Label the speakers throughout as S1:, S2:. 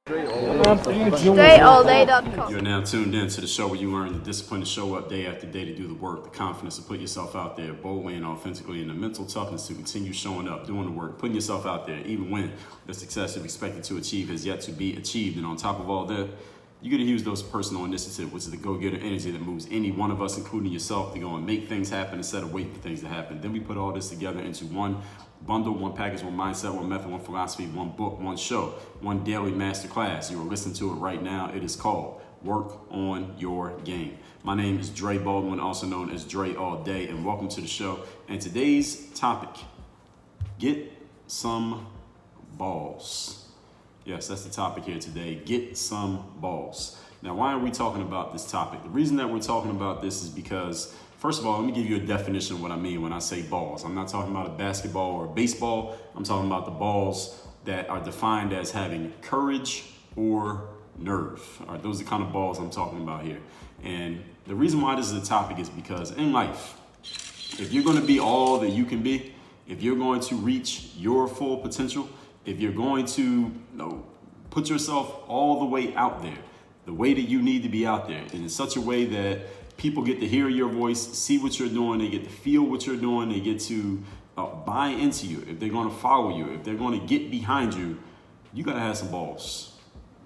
S1: DreAllDay.com.
S2: You're now tuned in to the show where you learn the discipline to show up day after day to do the work, the confidence to put yourself out there boldly and authentically, and the mental toughness to continue showing up, doing the work, putting yourself out there, even when the success you've expected to achieve has yet to be achieved. And on top of all that, you got to use those personal initiative, which is the go-getter energy that moves any one of us, including yourself, to go and make things happen instead of waiting for things to happen. Then we put all this together into one bundle, one package, one mindset, one method, one philosophy, one book, one show, one daily masterclass. You are listening to it right now. It is called Work on Your Game. My name is Dre Baldwin, also known as Dre All Day, and welcome to the show. And today's topic, get some balls. Yes, that's the topic here today. Get some balls. Now, why are we talking about this topic? The reason that we're talking about this is because, first of all, let me give you a definition of what I mean when I say balls. I'm not talking about a basketball or a baseball. I'm talking about the balls that are defined as having courage or nerve. All right, those are the kind of balls I'm talking about here. And the reason why this is a topic is because in life, if you're going to be all that you can be, if you're going to reach your full potential, if you're going to put yourself all the way out there, the way that you need to be out there, and in such a way that people get to hear your voice, see what you're doing, they get to feel what you're doing, they get to buy into you, if they're going to follow you, if they're going to get behind you, you got to have some balls.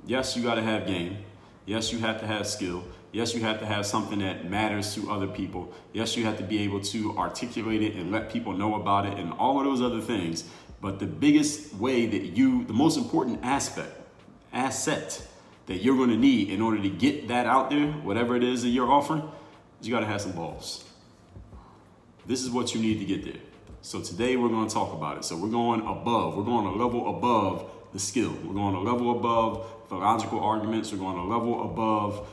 S2: Yes, you got to have game. Yes, you have to have skill. Yes, you have to have something that matters to other people. Yes, you have to be able to articulate it and let people know about it and all of those other things. But the biggest way that the most important asset that you're going to need in order to get that out there, whatever it is that you're offering, is you got to have some balls. This is what you need to get there. So today we're going to talk about it. So we're going a level above the skill. We're going a level above the logical arguments. We're going a level above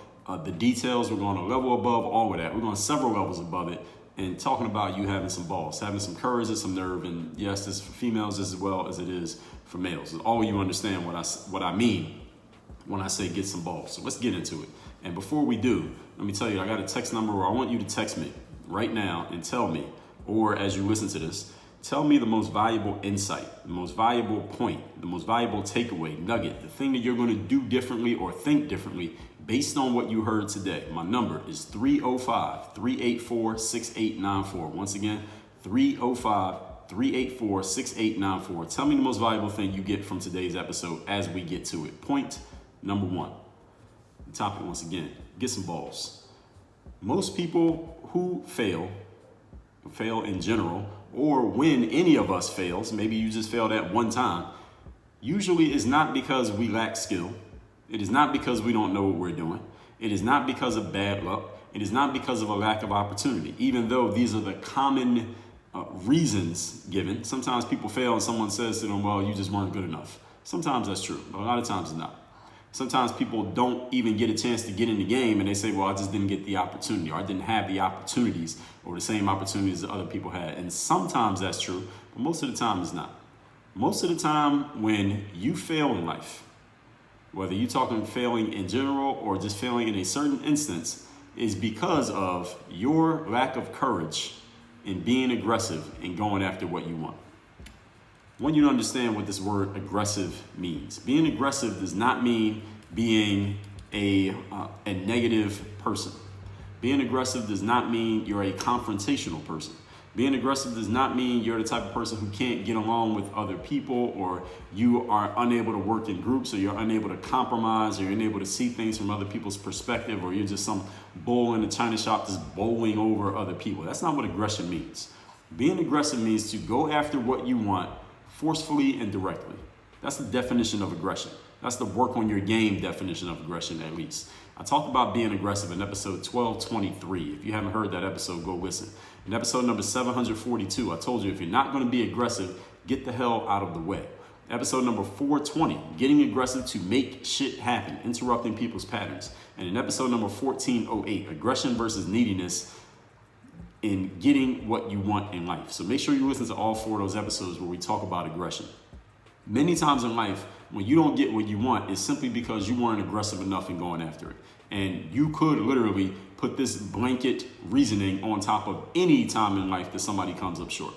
S2: the details. We're going a level above all of that. We're going several levels above it. And talking about you having some balls, having some courage and some nerve, and yes, this is for females as well as it is for males. All you understand what I mean when I say get some balls. So let's get into it. And before we do, let me tell you, I got a text number where I want you to text me right now and tell me, or as you listen to this, tell me the most valuable insight, the most valuable point, the most valuable takeaway, nugget, the thing that you're going to do differently or think differently based on what you heard today. My number is 305-384-6894. Once again, 305-384-6894. Tell me the most valuable thing you get from today's episode as we get to it. Point number one. The topic, once again, get some balls. Most people who fail in general, or when any of us fails, maybe you just failed at one time, usually is not because we lack skill. It is not because we don't know what we're doing. It is not because of bad luck. It is not because of a lack of opportunity, even though these are the common reasons given. Sometimes people fail and someone says to them, well, you just weren't good enough. Sometimes that's true, but a lot of times it's not. Sometimes people don't even get a chance to get in the game and they say, well, I just didn't get the opportunity, or I didn't have the opportunities or the same opportunities that other people had. And sometimes that's true, but most of the time it's not. Most of the time when you fail in life, whether you're talking failing in general or just failing in a certain instance, is because of your lack of courage in being aggressive and going after what you want. I want you to understand what this word aggressive means. Being aggressive does not mean being a negative person. Being aggressive does not mean you're a confrontational person. Being aggressive does not mean you're the type of person who can't get along with other people, or you are unable to work in groups, or you're unable to compromise, or you're unable to see things from other people's perspective, or you're just some bull in the china shop just bowling over other people. That's not what aggression means. Being aggressive means to go after what you want forcefully and directly. That's the definition of aggression. That's the work on your game definition of aggression, at least. I talked about being aggressive in episode 1223. If you haven't heard that episode, go listen. In episode number 742, I told you if you're not going to be aggressive, get the hell out of the way. Episode number 420, getting aggressive to make shit happen, interrupting people's patterns. And in episode number 1408, aggression versus neediness in getting what you want in life. So make sure you listen to all four of those episodes where we talk about aggression. Many times in life, when you don't get what you want, it's simply because you weren't aggressive enough in going after it. And you could literally put this blanket reasoning on top of any time in life that somebody comes up short.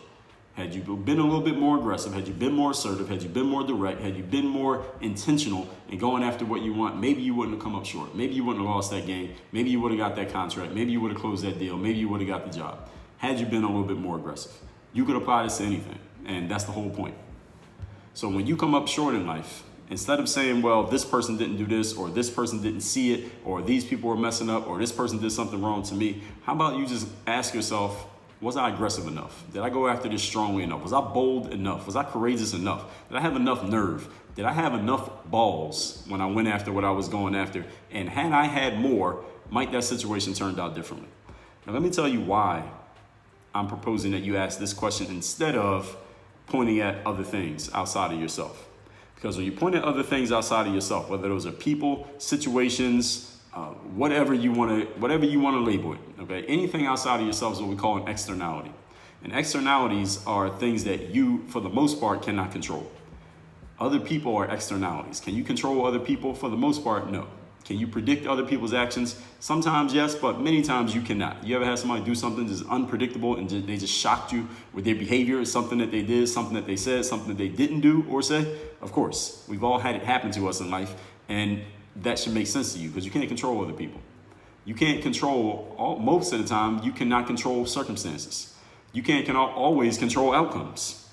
S2: had you been a little bit more aggressive, had you been more assertive, had you been more direct, had you been more intentional in going after what you want, maybe you wouldn't have come up short. Maybe you wouldn't have lost that game. Maybe you would have got that contract. Maybe you would have closed that deal. Maybe you would have got the job. Had you been a little bit more aggressive. You could apply this to anything, and that's the whole point. So when you come up short in life, instead of saying, well, this person didn't do this, or this person didn't see it, or these people were messing up, or this person did something wrong to me, how about you just ask yourself, was I aggressive enough? Did I go after this strongly enough? Was I bold enough? Was I courageous enough? Did I have enough nerve? Did I have enough balls when I went after what I was going after? And had I had more, might that situation turned out differently? Now, let me tell you why I'm proposing that you ask this question instead of pointing at other things outside of yourself. Because when you point at other things outside of yourself, whether those are people, situations, whatever you want to label it, okay? Anything outside of yourself is what we call an externality. And externalities are things that you, for the most part, cannot control. Other people are externalities. Can you control other people? For the most part, no. Can you predict other people's actions? Sometimes yes, but many times you cannot. You ever had somebody do something that's unpredictable and they just shocked you with their behavior, something that they did, something that they said, something that they didn't do or say? Of course, we've all had it happen to us in life, and that should make sense to you because you can't control other people. You can't control, most of the time, you cannot control circumstances. You can't always control outcomes.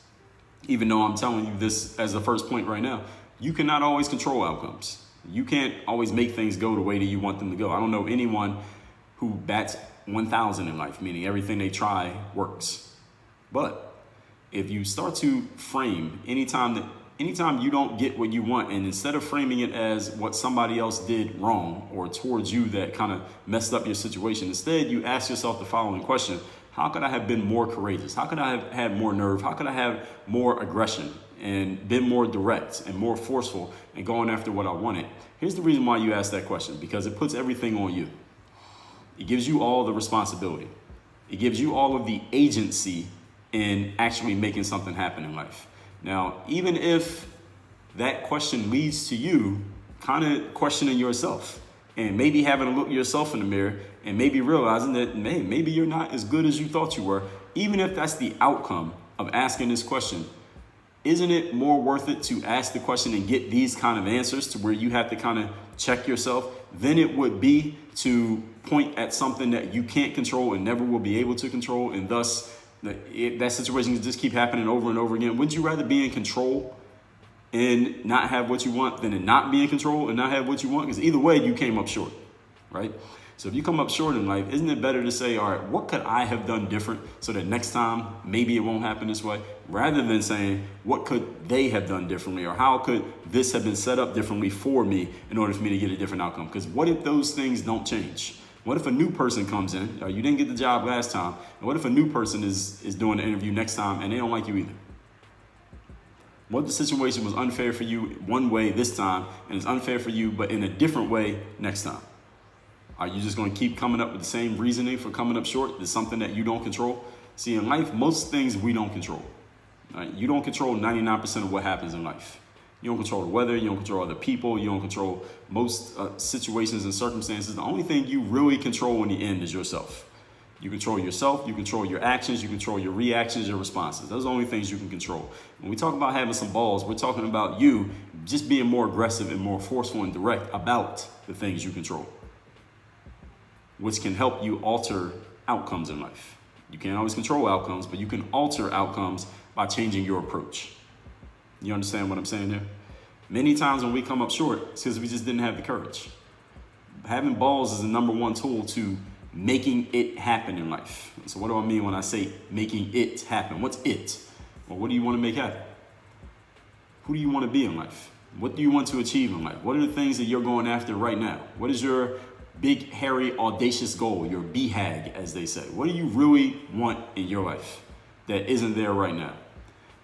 S2: Even though I'm telling you this as the first point right now, you cannot always control outcomes. You can't always make things go the way that you want them to go. I don't know anyone who bats 1,000 in life, meaning everything they try works. But if you start to frame anytime you don't get what you want, and instead of framing it as what somebody else did wrong or towards you that kind of messed up your situation, instead you ask yourself the following question: how could I have been more courageous? How could I have had more nerve? How could I have more aggression and been more direct and more forceful and going after what I wanted? Here's the reason why you ask that question: because it puts everything on you. It gives you all the responsibility. It gives you all of the agency in actually making something happen in life. Now, even if that question leads to you kind of questioning yourself and maybe having to look yourself in the mirror and maybe realizing that, man, maybe you're not as good as you thought you were, even if that's the outcome of asking this question, isn't it more worth it to ask the question and get these kind of answers to where you have to kind of check yourself than it would be to point at something that you can't control and never will be able to control, and thus that situation can just keep happening over and over again? Wouldn't you rather be in control and not have what you want than to not be in control and not have what you want? Because either way, you came up short, right? So if you come up short in life, isn't it better to say, all right, what could I have done different so that next time maybe it won't happen this way, rather than saying, what could they have done differently, or how could this have been set up differently for me in order for me to get a different outcome? Because what if those things don't change? What if a new person comes in, or you didn't get the job last time, and what if a new person is doing the interview next time and they don't like you either? What if the situation was unfair for you one way this time and it's unfair for you but in a different way next time? Are you just going to keep coming up with the same reasoning for coming up short? There's something that you don't control. See, in life, most things we don't control. Right? You don't control 99% of what happens in life. You don't control the weather. You don't control other people. You don't control most situations and circumstances. The only thing you really control in the end is yourself. You control yourself. You control your actions. You control your reactions, your responses. Those are the only things you can control. When we talk about having some balls, we're talking about you just being more aggressive and more forceful and direct about the things you control, which can help you alter outcomes in life. You can't always control outcomes, but you can alter outcomes by changing your approach. You understand what I'm saying here? Many times when we come up short, it's because we just didn't have the courage. Having balls is the number one tool to making it happen in life. So what do I mean when I say making it happen? What's it? Well, what do you want to make happen? Who do you want to be in life? What do you want to achieve in life? What are the things that you're going after right now? What is your big, hairy, audacious goal, your BHAG, as they say? What do you really want in your life that isn't there right now?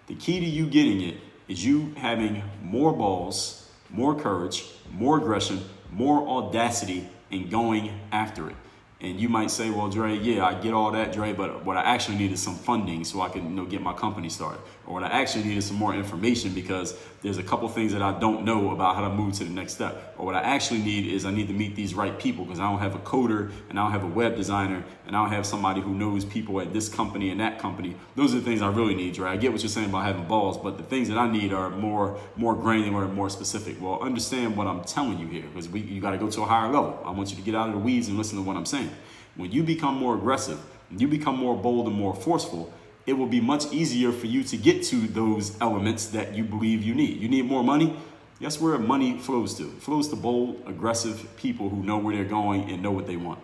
S2: The key to you getting it is you having more balls, more courage, more aggression, more audacity, and going after it. And you might say, well, Dre, yeah, I get all that, Dre, but what I actually need is some funding so I can get my company started. Or what I actually need is some more information because there's a couple things that I don't know about how to move to the next step. Or what I actually need is I need to meet these right people because I don't have a coder and I don't have a web designer and I don't have somebody who knows people at this company and that company. Those are the things I really need, right? I get what you're saying about having balls, but the things that I need are more granular and more specific. Well, understand what I'm telling you here because you got to go to a higher level. I want you to get out of the weeds and listen to what I'm saying. When you become more aggressive, when you become more bold and more forceful, it will be much easier for you to get to those elements that you believe you need. You need more money? Guess where money flows to? It flows to bold, aggressive people who know where they're going and know what they want.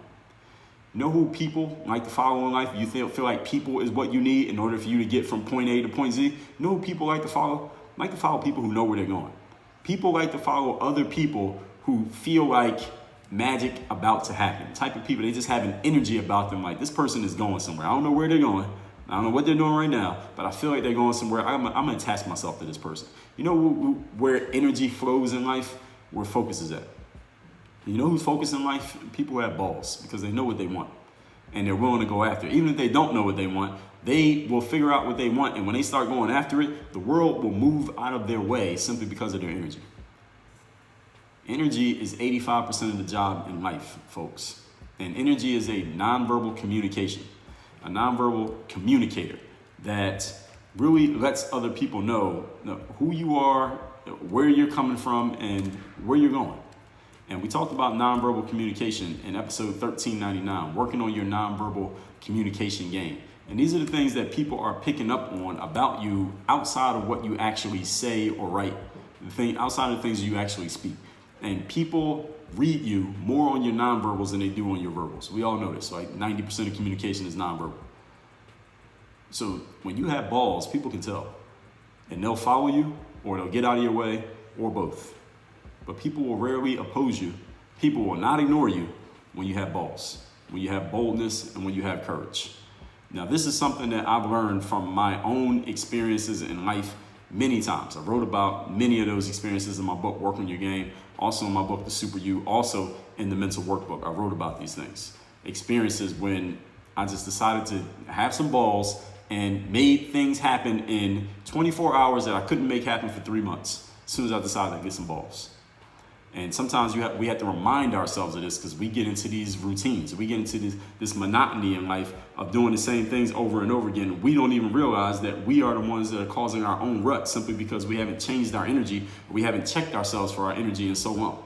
S2: You know who people like to follow in life? You feel like people is what you need in order for you to get from point A to point Z? You know who people like to follow? Like to follow people who know where they're going. People like to follow other people who feel like magic about to happen. The type of people, they just have an energy about them like this person is going somewhere. I don't know where they're going. I don't know what they're doing right now, but I feel like they're going somewhere. I'm going to attach myself to this person. You know where energy flows in life? Where focus is at. You know who's focused in life? People who have balls because they know what they want and they're willing to go after it. Even if they don't know what they want, they will figure out what they want. And when they start going after it, the world will move out of their way simply because of their energy. Energy is 85% of the job in life, folks. And energy is a nonverbal communication. A nonverbal communicator that really lets other people know who you are, where you're coming from, and where you're going. And we talked about nonverbal communication in episode 1399, working on your nonverbal communication game. And these are the things that people are picking up on about you outside of what you actually say or write, outside of the things you actually speak. And people read you more on your nonverbals than they do on your verbals. We all know this, right? 90% of communication is nonverbal. So when you have balls, people can tell. And they'll follow you, or they'll get out of your way, or both. But people will rarely oppose you. People will not ignore you when you have balls, when you have boldness, and when you have courage. Now, this is something that I've learned from my own experiences in life many times. I wrote about many of those experiences in my book, Work on Your Game, also in my book, The Super You, also in the Mental Workbook. I wrote about these things. Experiences when I just decided to have some balls and made things happen in 24 hours that I couldn't make happen for 3 months as soon as I decided to get some balls. And sometimes we have to remind ourselves of this because we get into these routines. We get into this monotony in life of doing the same things over and over again. We don't even realize that we are the ones that are causing our own rut simply because we haven't changed our energy. We haven't checked ourselves for our energy in so long.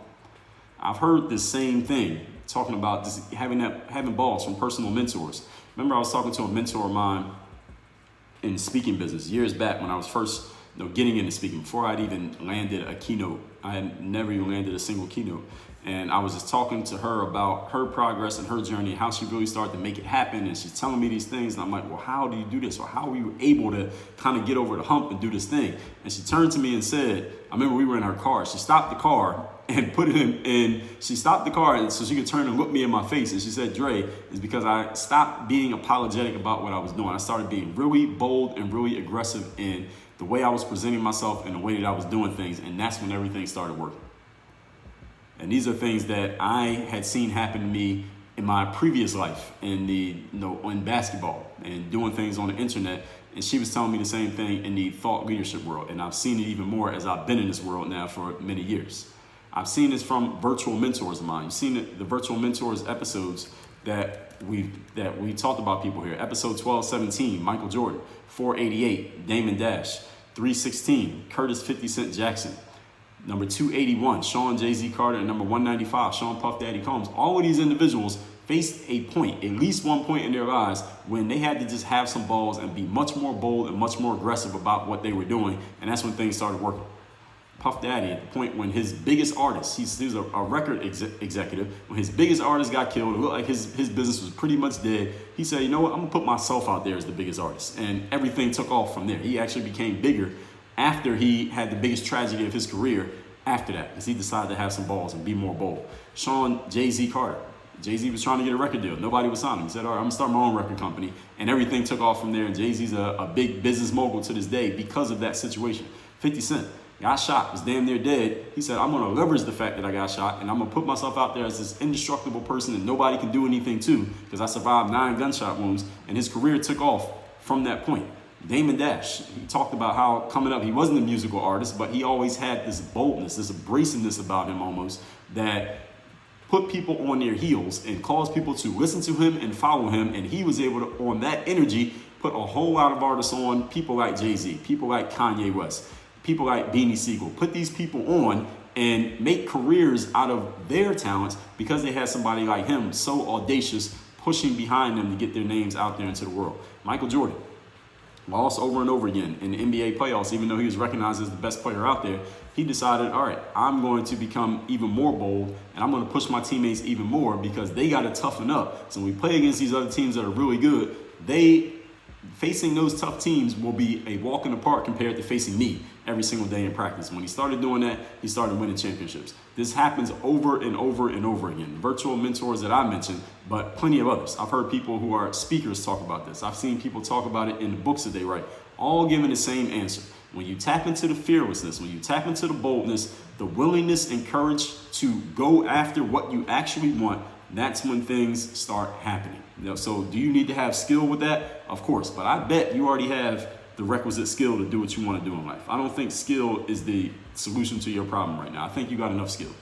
S2: I've heard the same thing talking about just having balls from personal mentors. Remember, I was talking to a mentor of mine in the speaking business years back when I was first getting into speaking. Before I'd even landed a keynote, I had never even landed a single keynote. And I was just talking to her about her progress and her journey, how she really started to make it happen. And she's telling me these things. And I'm like, well, how do you do this? Or how were you able to kind of get over the hump and do this thing? And she turned to me and said, I remember we were in her car. She stopped the car and put it in. She stopped the car so she could turn and look me in my face. And she said, Dre, it's because I stopped being apologetic about what I was doing. I started being really bold and really aggressive in the way I was presenting myself and the way that I was doing things. And that's when everything started working. And these are things that I had seen happen to me in my previous life in basketball and doing things on the internet. And she was telling me the same thing in the thought leadership world. And I've seen it even more as I've been in this world now for many years. I've seen this from virtual mentors of mine. You've seen the virtual mentors episodes that we talked about people here. Episode 1217, Michael Jordan. 488, Damon Dash. 316, Curtis 50 Cent Jackson. Number 281, Sean Jay-Z Carter. And number 195, Sean Puff Daddy Combs. All of these individuals faced a point, at least one point in their lives, when they had to just have some balls and be much more bold and much more aggressive about what they were doing. And that's when things started working. Puff Daddy, at the point when his biggest artist, he was a record executive, when his biggest artist got killed, it looked like his business was pretty much dead. He said, you know what, I'm gonna put myself out there as the biggest artist. And everything took off from there. He actually became bigger after he had the biggest tragedy of his career after that, because he decided to have some balls and be more bold. Sean Jay-Z Carter. Jay-Z was trying to get a record deal. Nobody was signing him. He said, all right, I'm gonna start my own record company. And everything took off from there. And Jay-Z's a big business mogul to this day because of that situation. 50 Cent. Got shot, was damn near dead. He said, I'm going to leverage the fact that I got shot and I'm going to put myself out there as this indestructible person that nobody can do anything to because I survived 9 gunshot wounds, and his career took off from that point. Damon Dash, he talked about how coming up, he wasn't a musical artist, but he always had this boldness, this abrasiveness about him almost, that put people on their heels and caused people to listen to him and follow him. And he was able to, on that energy, put a whole lot of artists on, people like Jay-Z, people like Kanye West, people like Beanie Siegel, put these people on and make careers out of their talents because they had somebody like him so audacious pushing behind them to get their names out there into the world. Michael Jordan lost over and over again in the NBA playoffs, even though he was recognized as the best player out there. He decided, all right, I'm going to become even more bold and I'm going to push my teammates even more because they got to toughen up. So when we play against these other teams that are really good, facing those tough teams will be a walk in the park compared to facing me every single day in practice. When he started doing that, he started winning championships. This happens over and over and over again. Virtual mentors that I mentioned, but plenty of others. I've heard people who are speakers talk about this. I've seen people talk about it in the books that they write, all giving the same answer. When you tap into the fearlessness, when you tap into the boldness, the willingness and courage to go after what you actually want, that's when things start happening. So do you need to have skill with that? Of course, but I bet you already have the requisite skill to do what you want to do in life. I don't think skill is the solution to your problem right now. I think you got enough skill.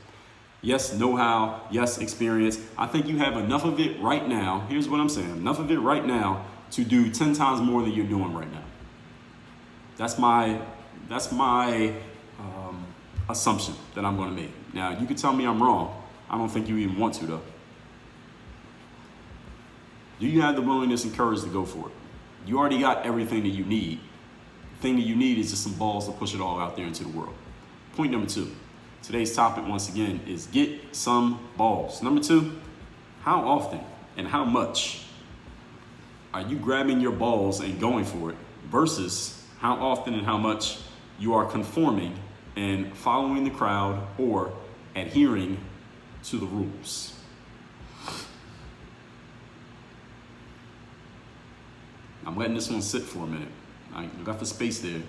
S2: Yes, know-how, yes, experience. I think you have enough of it right now. Here's what I'm saying. Enough of it right now to do 10 times more than you're doing right now. That's my assumption that I'm going to make. Now, you can tell me I'm wrong. I don't think you even want to, though. Do you have the willingness and courage to go for it? You already got everything that you need. The thing that you need is just some balls to push it all out there into the world. Point number 2. Today's topic, once again, is get some balls. Number 2, how often and how much are you grabbing your balls and going for it versus how often and how much you are conforming and following the crowd or adhering to the rules? I'm letting this one sit for a minute. I got the space there.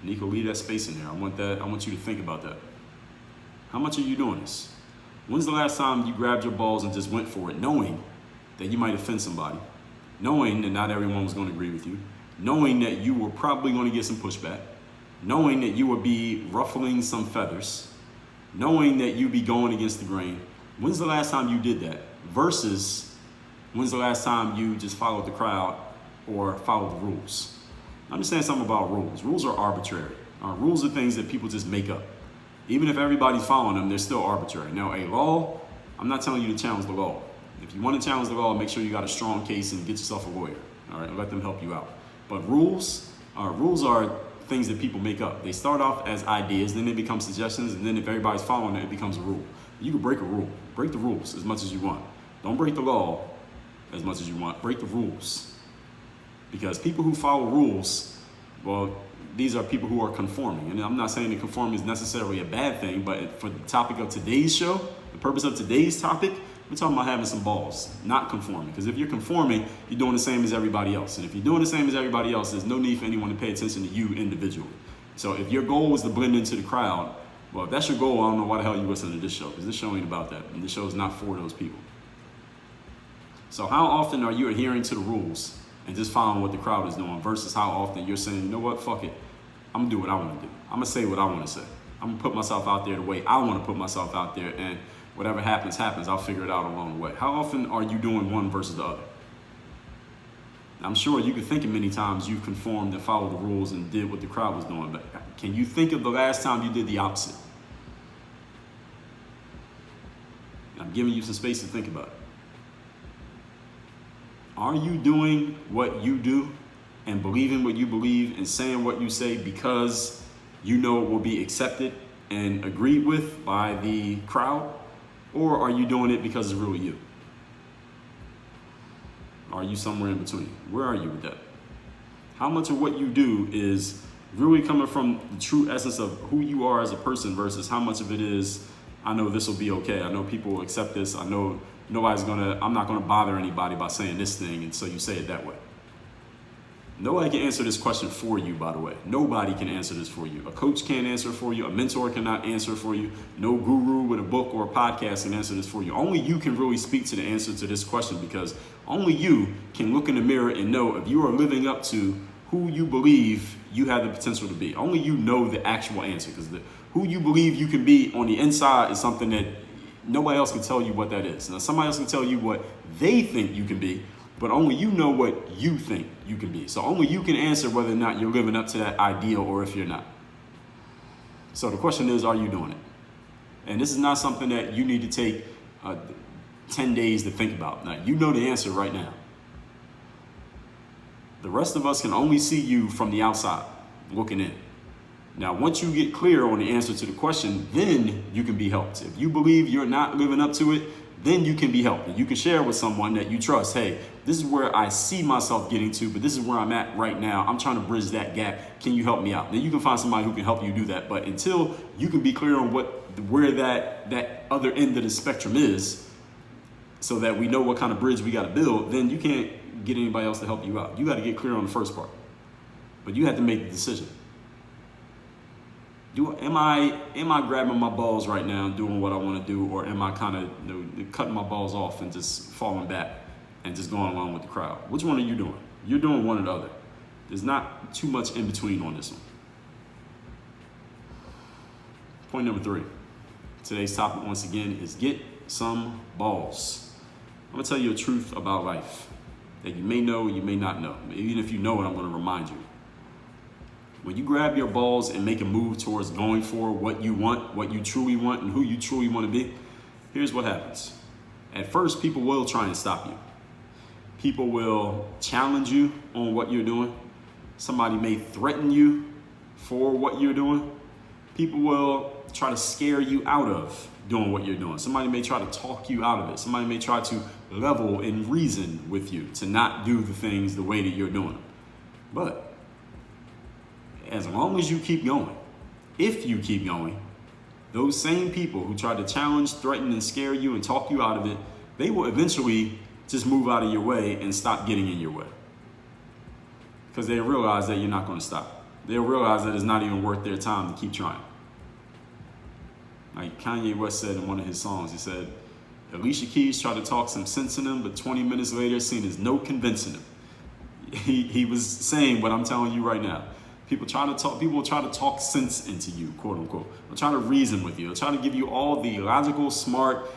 S2: Nico, leave that space in there. I want you to think about that. How much are you doing this? When's the last time you grabbed your balls and just went for it, knowing that you might offend somebody, knowing that not everyone was going to agree with you, knowing that you were probably going to get some pushback, knowing that you would be ruffling some feathers, knowing that you'd be going against the grain? When's the last time you did that? Versus when's the last time you just followed the crowd or follow the rules? Understand something about rules. Rules are arbitrary. Rules are things that people just make up. Even if everybody's following them, they're still arbitrary. Now, a law, I'm not telling you to challenge the law. If you want to challenge the law, make sure you got a strong case and get yourself a lawyer. All right, and let them help you out. But rules are things that people make up. They start off as ideas, then they become suggestions, and then if everybody's following it, it becomes a rule. You can break a rule. Break the rules as much as you want. Don't break the law as much as you want. Break the rules. Because people who follow rules, well, these are people who are conforming. And I'm not saying that conforming is necessarily a bad thing, but for the topic of today's show, the purpose of today's topic, we're talking about having some balls, not conforming. Because if you're conforming, you're doing the same as everybody else. And if you're doing the same as everybody else, there's no need for anyone to pay attention to you individually. So if your goal is to blend into the crowd, well, if that's your goal, I don't know why the hell you listen to this show, because this show ain't about that. And this show is not for those people. So how often are you adhering to the rules and just following what the crowd is doing versus how often you're saying, you know what, fuck it. I'm gonna do what I want to do. I'm gonna say what I want to say. I'm gonna put myself out there the way I want to put myself out there, and whatever happens, happens. I'll figure it out along the way. How often are you doing one versus the other? I'm sure you could think of many times you've conformed and followed the rules and did what the crowd was doing, but can you think of the last time you did the opposite? I'm giving you some space to think about it. Are you doing what you do and believing what you believe and saying what you say because you know it will be accepted and agreed with by the crowd? Or are you doing it because it's really you? Are you somewhere in between? Where are you with that? How much of what you do is really coming from the true essence of who you are as a person versus how much of it is, I know this will be okay. I know people will accept this. I know I'm not gonna bother anybody by saying this thing, and so you say it that way. Nobody can answer this question for you, by the way. Nobody can answer this for you. A coach can't answer it for you. A mentor cannot answer it for you. No guru with a book or a podcast can answer this for you. Only you can really speak to the answer to this question, because only you can look in the mirror and know if you are living up to who you believe you have the potential to be. Only you know the actual answer, because who you believe you can be on the inside is something that nobody else can tell you what that is. Now, somebody else can tell you what they think you can be, but only you know what you think you can be. So only you can answer whether or not you're living up to that ideal or if you're not. So the question is, are you doing it? And this is not something that you need to take 10 days to think about. Now, you know the answer right now. The rest of us can only see you from the outside, looking in. Now, once you get clear on the answer to the question, then you can be helped. If you believe you're not living up to it, then you can be helped. And you can share with someone that you trust, hey, this is where I see myself getting to, but this is where I'm at right now. I'm trying to bridge that gap. Can you help me out? Then you can find somebody who can help you do that. But until you can be clear on where that other end of the spectrum is, so that we know what kind of bridge we got to build, then you can't get anybody else to help you out. You got to get clear on the first part. But you have to make the decision. Am I grabbing my balls right now and doing what I want to do, or am I kind of cutting my balls off and just falling back and just going along with the crowd? Which one are you doing? You're doing one or the other. There's not too much in between on this one. Point number 3. Today's topic, once again, is get some balls. I'm going to tell you a truth about life that you may know, you may not know. Even if you know it, I'm going to remind you. When you grab your balls and make a move towards going for what you want, what you truly want, and who you truly want to be, here's what happens. At first, people will try and stop you. People will challenge you on what you're doing. Somebody may threaten you for what you're doing. People will try to scare you out of doing what you're doing. Somebody may try to talk you out of it. Somebody may try to level and reason with you to not do the things the way that you're doing them. But as long as you keep going, if you keep going, those same people who try to challenge, threaten, and scare you and talk you out of it, they will eventually just move out of your way and stop getting in your way. Because they realize that you're not going to stop. They'll realize that it's not even worth their time to keep trying. Like Kanye West said in one of his songs, he said, Alicia Keys tried to talk some sense in him, but 20 minutes later, seen as no convincing him. He was saying what I'm telling you right now. People will try to talk sense into you, quote unquote. They'll try to reason with you. They'll try to give you all the logical, smart,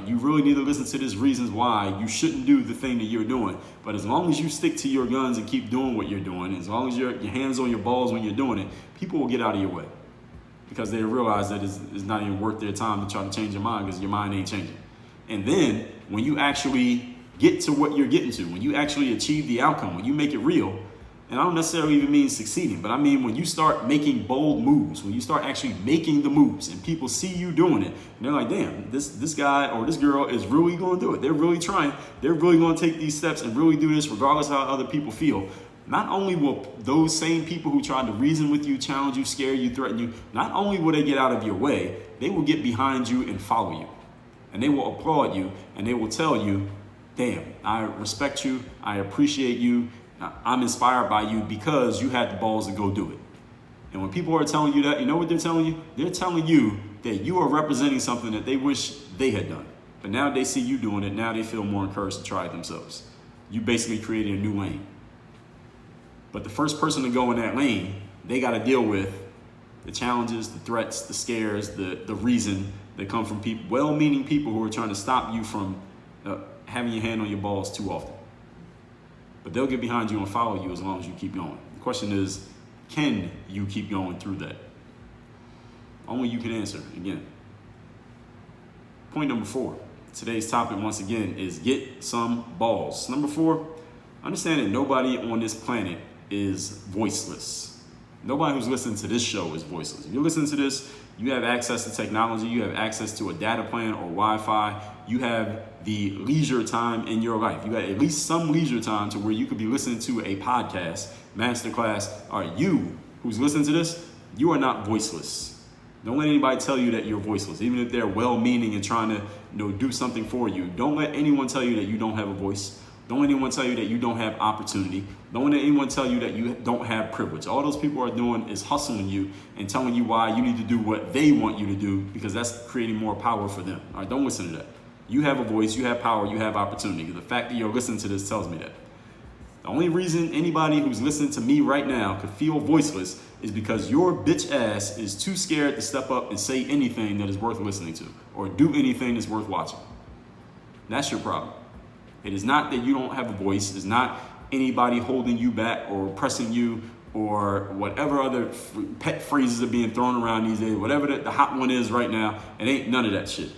S2: you really need to listen to these reasons why you shouldn't do the thing that you're doing. But as long as you stick to your guns and keep doing what you're doing, as long as your hands on your balls when you're doing it, people will get out of your way. Because they realize that it's not even worth their time to try to change your mind, because your mind ain't changing. And then when you actually get to what you're getting to, when you actually achieve the outcome, when you make it real, and I don't necessarily even mean succeeding, but I mean when you start making bold moves, when you start actually making the moves and people see you doing it, and they're like, damn, this guy or this girl is really going to do it. They're really trying. They're really going to take these steps and really do this regardless of how other people feel. Not only will those same people who tried to reason with you, challenge you, scare you, threaten you, not only will they get out of your way, they will get behind you and follow you. And they will applaud you, and they will tell you, damn, I respect you, I appreciate you, I'm inspired by you because you had the balls to go do it. And when people are telling you that, you know what they're telling you? They're telling you that you are representing something that they wish they had done. But now they see you doing it, now they feel more encouraged to try it themselves. You basically created a new lane. But the first person to go in that lane, they got to deal with the challenges, the threats, the scares, the reason that come from people, well-meaning people who are trying to stop you from having your hand on your balls too often. But they'll get behind you and follow you as long as you keep going. The question is, can you keep going through that? Only you can answer, again. Point number 4. Today's topic, once again, is get some balls. Number 4, understand that nobody on this planet is voiceless. Nobody who's listening to this show is voiceless. If you're listening to this, you have access to technology, you have access to a data plan or Wi-Fi, you have the leisure time in your life. You got at least some leisure time to where you could be listening to a podcast, masterclass. All right, you who's listening to this, you are not voiceless. Don't let anybody tell you that you're voiceless, even if they're well-meaning and trying to do something for you. Don't let anyone tell you that you don't have a voice. Don't let anyone tell you that you don't have opportunity. Don't let anyone tell you that you don't have privilege. All those people are doing is hustling you and telling you why you need to do what they want you to do, because that's creating more power for them. All right, don't listen to that. You have a voice, you have power, you have opportunity. The fact that you're listening to this tells me that. The only reason anybody who's listening to me right now could feel voiceless is because your bitch ass is too scared to step up and say anything that is worth listening to or do anything that's worth watching. That's your problem. It is not that you don't have a voice. It's not anybody holding you back or pressing you or whatever other pet phrases are being thrown around these days. Whatever the hot one is right now, it ain't none of that shit.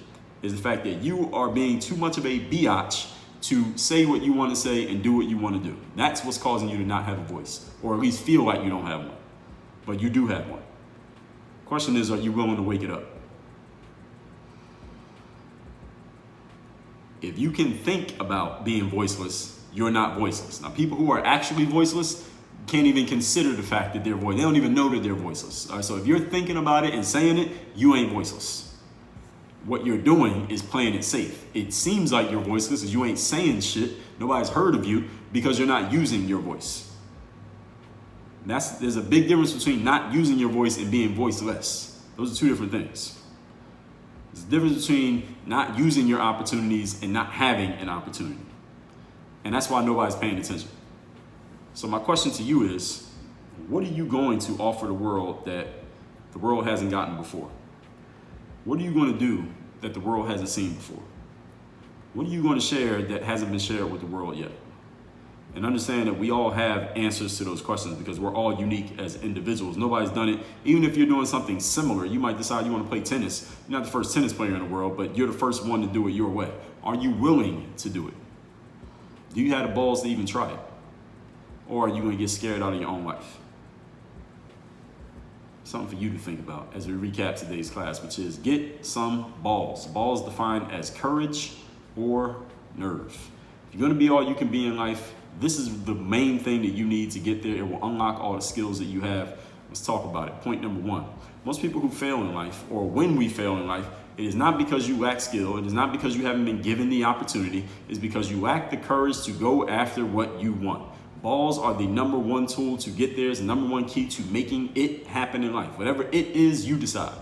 S2: It's the fact that you are being too much of a biatch to say what you want to say and do what you want to do. That's what's causing you to not have a voice, or at least feel like you don't have one. But you do have one. Question is, are you willing to wake it up? If you can think about being voiceless, you're not voiceless. Now, people who are actually voiceless can't even consider the fact that they're voiceless. They don't even know that they're voiceless. All right, so if you're thinking about it and saying it, you ain't voiceless. What you're doing is playing it safe. It seems like you're voiceless because you ain't saying shit. Nobody's heard of you because you're not using your voice. There's a big difference between not using your voice and being voiceless. Those are two different things. There's a difference between not using your opportunities and not having an opportunity. And that's why nobody's paying attention. So my question to you is, what are you going to offer the world that the world hasn't gotten before? What are you going to do that the world hasn't seen before? What are you going to share that hasn't been shared with the world yet? And understand that we all have answers to those questions because we're all unique as individuals. Nobody's done it. Even if you're doing something similar, you might decide you want to play tennis. You're not the first tennis player in the world, but you're the first one to do it your way. Are you willing to do it? Do you have the balls to even try it? Or are you going to get scared out of your own life? Something for you to think about as we recap today's class, which is get some balls. Balls defined as courage or nerve. If you're going to be all you can be in life, this is the main thing that you need to get there. It will unlock all the skills that you have. Let's talk about it. Point number one. Most people who fail in life, or when we fail in life, it is not because you lack skill. It is not because you haven't been given the opportunity. It's because you lack the courage to go after what you want. Balls are the number one tool to get there. It's the number one key to making it happen in life. Whatever it is, you decide.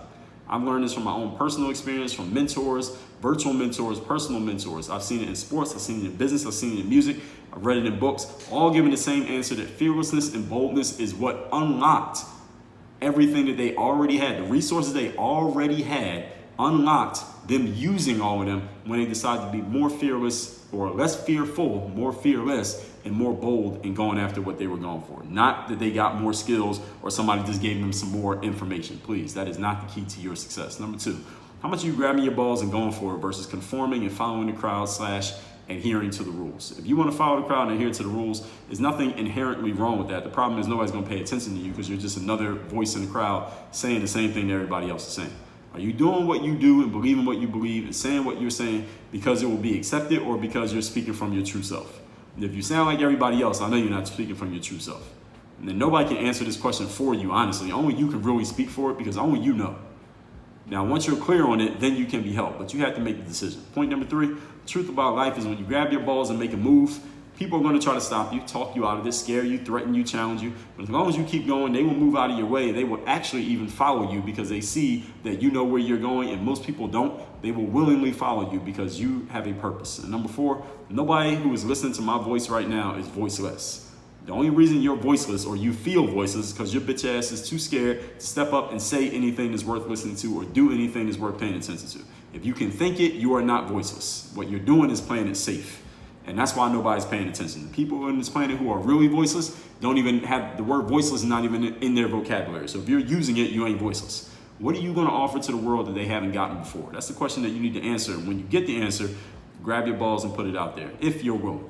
S2: I've learned this from my own personal experience, from mentors, virtual mentors, personal mentors. I've seen it in sports. I've seen it in business. I've seen it in music. I've read it in books, all giving the same answer that fearlessness and boldness is what unlocked everything that they already had. The resources they already had unlocked them using all of them when they decided to be more fearless or less fearful, more fearless, and more bold in going after what they were going for. Not that they got more skills or somebody just gave them some more information. Please, that is not the key to your success. Number two, how much are you grabbing your balls and going for it versus conforming and following the crowd / adhering to the rules? If you want to follow the crowd and adhere to the rules, there's nothing inherently wrong with that. The problem is nobody's going to pay attention to you because you're just another voice in the crowd saying the same thing that everybody else is saying. Are you doing what you do and believing what you believe and saying what you're saying because it will be accepted or because you're speaking from your true self? And if you sound like everybody else, I know you're not speaking from your true self. And then nobody can answer this question for you, honestly. Only you can really speak for it because only you know. Now, once you're clear on it, then you can be helped, but you have to make the decision. Point number three, the truth about life is when you grab your balls and make a move, people are going to try to stop you, talk you out of this, scare you, threaten you, challenge you. But as long as you keep going, they will move out of your way. They will actually even follow you because they see that you know where you're going, and most people don't. They will willingly follow you because you have a purpose. And number four, nobody who is listening to my voice right now is voiceless. The only reason you're voiceless or you feel voiceless is because your bitch ass is too scared to step up and say anything that's worth listening to or do anything that's worth paying attention to. If you can think it, you are not voiceless. What you're doing is playing it safe. And that's why nobody's paying attention. The people on this planet who are really voiceless don't even have the word voiceless is not even in their vocabulary. So if you're using it, you ain't voiceless. What are you going to offer to the world that they haven't gotten before? That's the question that you need to answer. When you get the answer, grab your balls and put it out there, if you're willing.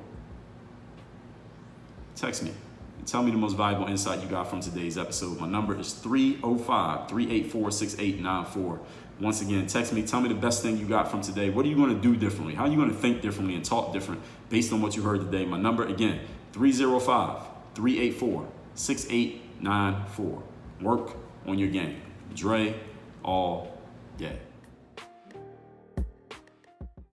S2: Text me and tell me the most valuable insight you got from today's episode. My number is 305-384-6894. Once again, text me. Tell me the best thing you got from today. What are you going to do differently? How are you going to think differently and talk different based on what you heard today? My number, again, 305-384-6894. Work on your game. Dre all day.